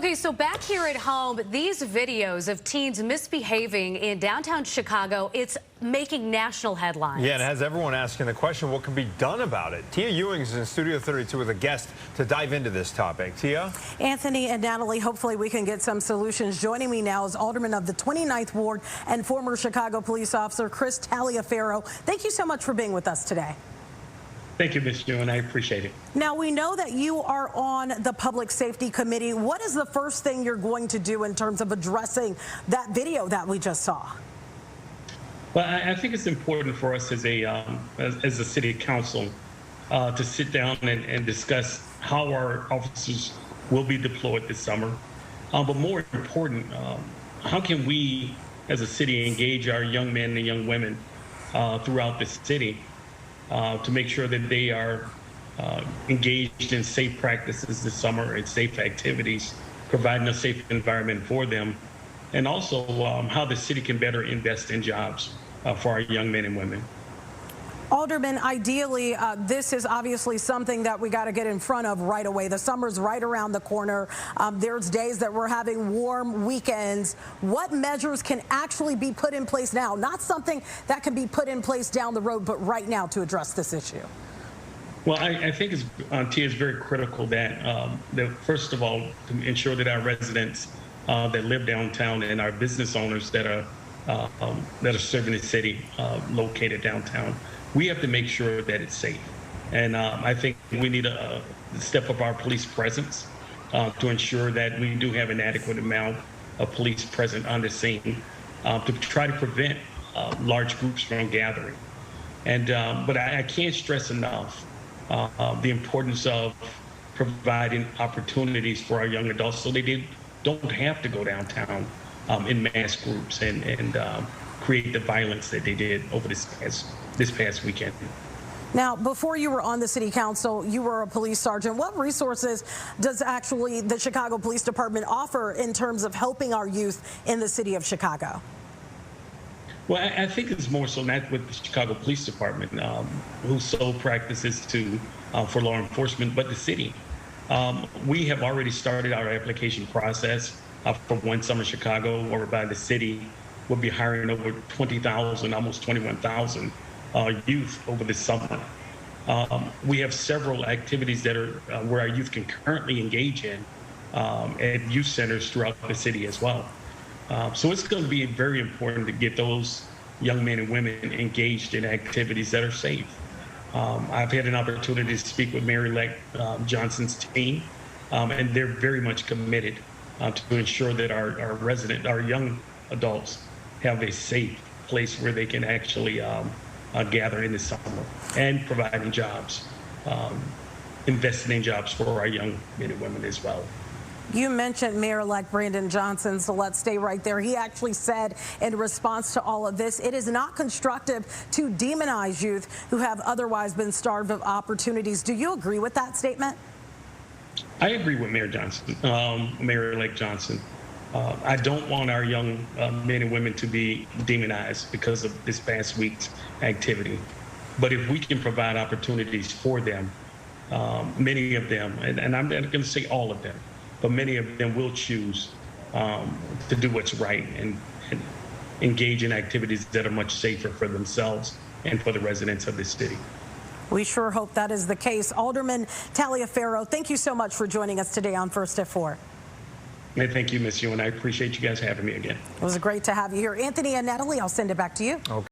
Okay, so back here at home, these videos of teens misbehaving in downtown Chicago, it's making national headlines. Yeah, and it has everyone asking the question, what can be done about it? Tia Ewing is in Studio 32 with a guest to dive into this topic. Tia? Anthony and Natalie, hopefully we can get some solutions. Joining me now is Alderman of the 29th Ward and former Chicago police officer Chris Taliaferro. Thank you so much for being with us today. Thank you, Ms. Ewing. I appreciate it. Now, we know that you are on the Public Safety Committee. What is the first thing you're going to do in terms of addressing that video that we just saw? Well, I think it's important for us as a city council to sit down and discuss how our officers will be deployed this summer. But more important, how can we as a city engage our young men and young women throughout the city to make sure that they are engaged in safe practices this summer and safe activities, providing a safe environment for them, and also how the city can better invest in jobs for our young men and women. Alderman, ideally, this is obviously something that we got to get in front of right away. The summer's right around the corner. There's days that we're having warm weekends. What measures can actually be put in place now? Not something that can be put in place down the road, but right now to address this issue. Well, I think Tia, is very critical that first of all, to ensure that our residents that live downtown and our business owners that are serving the city located downtown, we have to make sure that it's safe. And I think we need to step up our police presence to ensure that we do have an adequate amount of police present on the scene to try to prevent large groups from gathering. And but I can't stress enough the importance of providing opportunities for our young adults so they don't have to go downtown in mass groups and create the violence that they did over this past weekend. Now, before you were on the city council, you were a police sergeant. What resources does actually the Chicago Police Department offer in terms of helping our youth in the city of Chicago? Well, I think it's more so not with the Chicago Police Department, whose sole practice is for law enforcement, but the city. We have already started our application process for One Summer Chicago, whereby the city will be hiring over 20,000, almost 21,000 youth over the summer. We have several activities that are where our youth can currently engage in at youth centers throughout the city as well. So it's going to be very important to get those young men and women engaged in activities that are safe. I've had an opportunity to speak with Mayor-elect Johnson's team, and they're very much committed to ensure that our young adults have a safe place where they can actually gather in the summer and providing jobs, investing in jobs for our young men and women as well. You mentioned Mayor-elect Brandon Johnson, so let's stay right there. He actually said in response to all of this, it is not constructive to demonize youth who have otherwise been starved of opportunities. Do you agree with that statement? I agree with Mayor Johnson, Mayor-elect Johnson. I don't want our young men and women to be demonized because of this past week's activity. But if we can provide opportunities for them, many of them, and I'm not going to say all of them, but many of them will choose to do what's right and engage in activities that are much safer for themselves and for the residents of this city. We sure hope that is the case. Alderman Taliaferro, thank you so much for joining us today on First at 4. Thank you, Ms. Ewing. I appreciate you guys having me again. It was great to have you here. Anthony and Natalie, I'll send it back to you. Okay.